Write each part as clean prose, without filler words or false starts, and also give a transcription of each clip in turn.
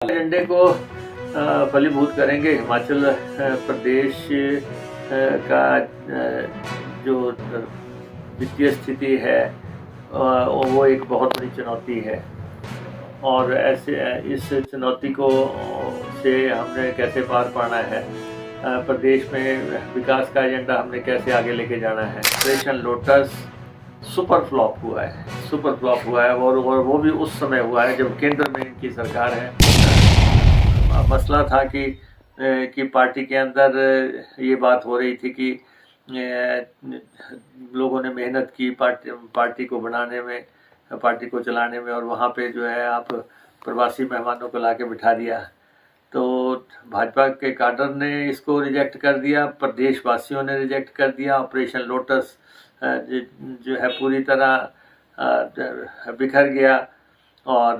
एजेंडे को फलीभूत करेंगे। हिमाचल प्रदेश का जो वित्तीय स्थिति है वो एक बहुत बड़ी चुनौती है और ऐसे इस चुनौती को से हमने कैसे पार पाना है, प्रदेश में विकास का एजेंडा हमने कैसे आगे लेके जाना है। ऑपरेशन लोटस सुपर फ्लॉप हुआ है और वो भी उस समय हुआ है जब केंद्र में इनकी सरकार है। मसला था कि पार्टी के अंदर ये बात हो रही थी कि लोगों ने मेहनत की पार्टी को बनाने में, पार्टी को चलाने में, और वहाँ पे जो है आप प्रवासी मेहमानों को लाके बिठा दिया। तो भाजपा के काडर ने इसको रिजेक्ट कर दिया, प्रदेशवासियों ने रिजेक्ट कर दिया। ऑपरेशन लोटस जो है पूरी तरह बिखर गया और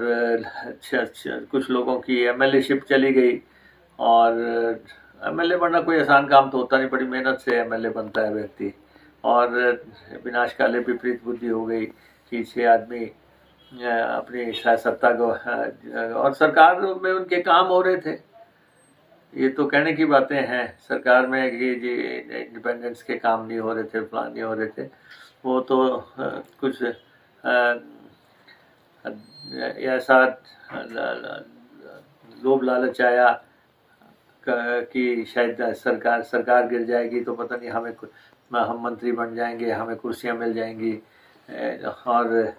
कुछ लोगों की एमएलए-शिप चली गई। और एमएलए बनना कोई आसान काम तो होता नहीं, बड़ी मेहनत से एमएलए बनता है व्यक्ति। और विनाशकाले विपरीत बुद्धि हो गई कि 6 आदमी अपनी सत्ता को और सरकार में उनके काम हो रहे थे। ये तो कहने की बातें हैं सरकार में कि जी इंडिपेंडेंस के काम नहीं हो रहे थे, प्लान नहीं हो रहे थे। वो तो कुछ ऐसा लोभ लालच आया कि शायद सरकार गिर जाएगी तो पता नहीं हम मंत्री बन जाएंगे, हमें कुर्सियां मिल जाएंगी। और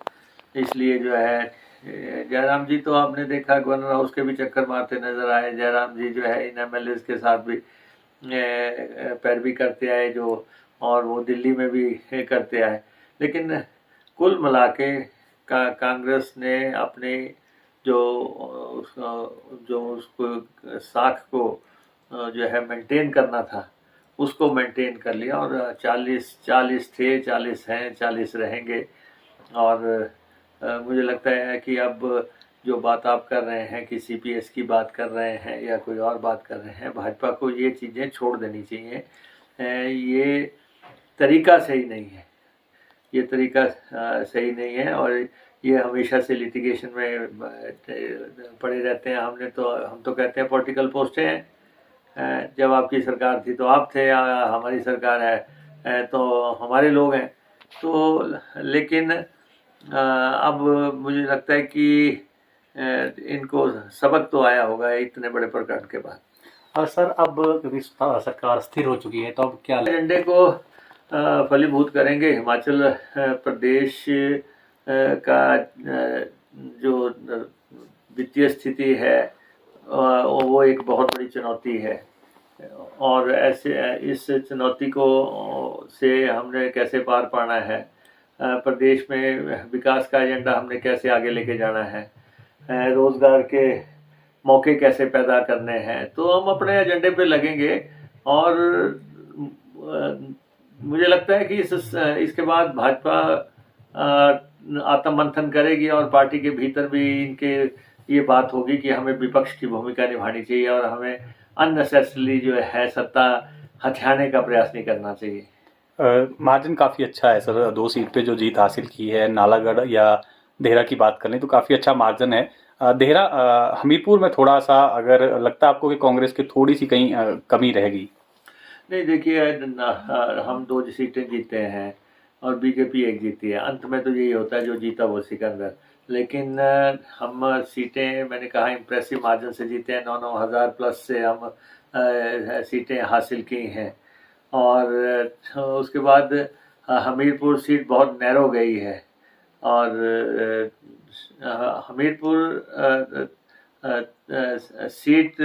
इसलिए जो है जयराम जी तो आपने देखा गवर्नर हाउस के भी चक्कर मारते नजर आए। जयराम जी जो है इन एमएलए के साथ भी पैरवी करते आए जो, और वो दिल्ली में भी करते आए। लेकिन कुल मिला के कांग्रेस ने अपने जो उसको साख को जो है मेंटेन करना था उसको मेंटेन कर लिया। और 40 थे, 40 हैं, 40 रहेंगे। और मुझे लगता है कि अब जो बात आप कर रहे हैं कि सीपीएस की बात कर रहे हैं या कोई और बात कर रहे हैं, भाजपा को ये चीज़ें छोड़ देनी चाहिए। ये तरीका सही नहीं है, ये तरीका सही नहीं है। और ये हमेशा से लिटिगेशन में पड़े रहते हैं। हम तो कहते हैं पॉलिटिकल पोस्टें हैं। जब आपकी सरकार थी तो आप थे, हमारी सरकार है तो हमारे लोग हैं। तो लेकिन अब मुझे लगता है कि इनको सबक तो आया होगा इतने बड़े प्रकरण के बाद। और सर अब क्योंकि सरकार स्थिर हो चुकी है तो अब क्या एजेंडे को फलीभूत करेंगे। हिमाचल प्रदेश का जो वित्तीय स्थिति है वो एक बहुत बड़ी चुनौती है और ऐसे इस चुनौती को से हमने कैसे पार पाना है, प्रदेश में विकास का एजेंडा हमने कैसे आगे लेके जाना है, रोजगार के मौके कैसे पैदा करने हैं, तो हम अपने एजेंडे पे लगेंगे। और मुझे लगता है कि इसके बाद भाजपा आत्ममंथन करेगी और पार्टी के भीतर भी इनके ये बात होगी कि हमें विपक्ष की भूमिका निभानी चाहिए और हमें अननेसेसरली जो है सत्ता हथियाने का प्रयास नहीं करना चाहिए। मार्जिन काफ़ी अच्छा है सर, 2 सीट पे जो जीत हासिल की है, नालागढ़ या देहरा की बात करें तो काफ़ी अच्छा मार्जिन है। देहरा हमीरपुर में थोड़ा सा अगर लगता है आपको कि कांग्रेस की थोड़ी सी कहीं कमी रहेगी? नहीं, देखिए हम 2 सीटें जीते हैं और बीजेपी 1 जीती है। अंत में तो यही होता है जो जीता वो सिकंदर। लेकिन हम सीटें मैंने कहा इम्प्रेसिव मार्जिन से जीते हैं। 9-9 हज़ार प्लस से हम सीटें हासिल की हैं। और उसके बाद हमीरपुर सीट बहुत नैरो गई है और हमीरपुर सीट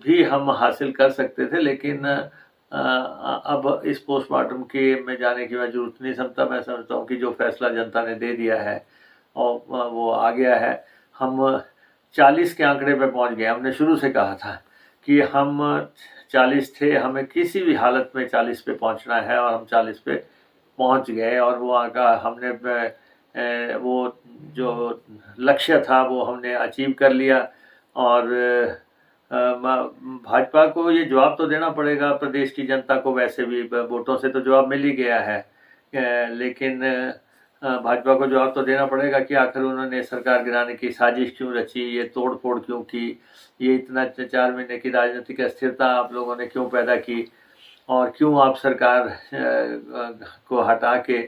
भी हम हासिल कर सकते थे। लेकिन अब इस पोस्टमार्टम के में जाने की मैं जरूरत नहीं समझता। मैं समझता हूँ कि जो फैसला जनता ने दे दिया है और वो आ गया है। हम 40 के आंकड़े पे पहुँच गए। हमने शुरू से कहा था कि हम 40 थे, हमें किसी भी हालत में 40 पे पहुँचना है और हम 40 पे पहुँच गए। और वो आका हमने वो जो लक्ष्य था वो हमने अचीव कर लिया। और भाजपा को ये जवाब तो देना पड़ेगा प्रदेश की जनता को। वैसे भी वोटों से तो जवाब मिल ही गया है, लेकिन भाजपा को जवाब तो देना पड़ेगा कि आखिर उन्होंने सरकार गिराने की साजिश क्यों रची, ये तोड़ फोड़ क्यों की, ये इतना 4 महीने की राजनीतिक अस्थिरता आप लोगों ने क्यों पैदा की, और क्यों आप सरकार को हटा के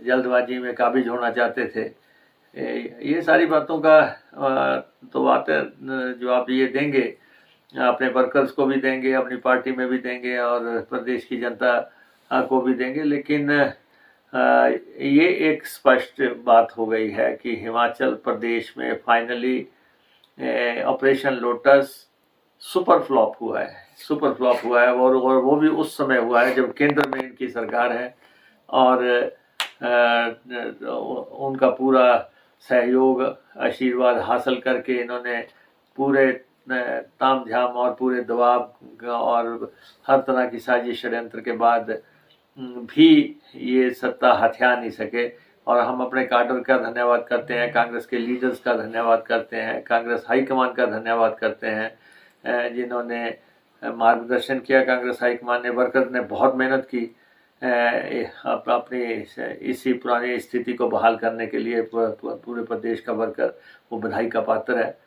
जल्दबाजी में काबिज होना चाहते थे। ये सारी बातों का तो बातें जवाब ये देंगे, अपने वर्कर्स को भी देंगे, अपनी पार्टी में भी देंगे और प्रदेश की जनता को भी देंगे। लेकिन ये एक स्पष्ट बात हो गई है कि हिमाचल प्रदेश में finally operation lotus super flop हुआ है और वो भी उस समय हुआ है जब केंद्र में इनकी सरकार है और उनका पूरा सहयोग आशीर्वाद हासिल करके इन्होंने पूरे तामझाम और पूरे दबाव और हर तरह की साजिश षड्यंत्र के बाद भी ये सत्ता हथिया नहीं सके। और हम अपने काडर का धन्यवाद करते हैं, कांग्रेस के लीडर्स का धन्यवाद करते हैं, कांग्रेस हाईकमान का धन्यवाद करते हैं जिन्होंने मार्गदर्शन किया। कांग्रेस हाईकमान ने, वर्कर्स ने बहुत मेहनत की अपनी इसी पुरानी स्थिति को बहाल करने के लिए। पूरे प्रदेश का वर्कर वो बधाई का पात्र है।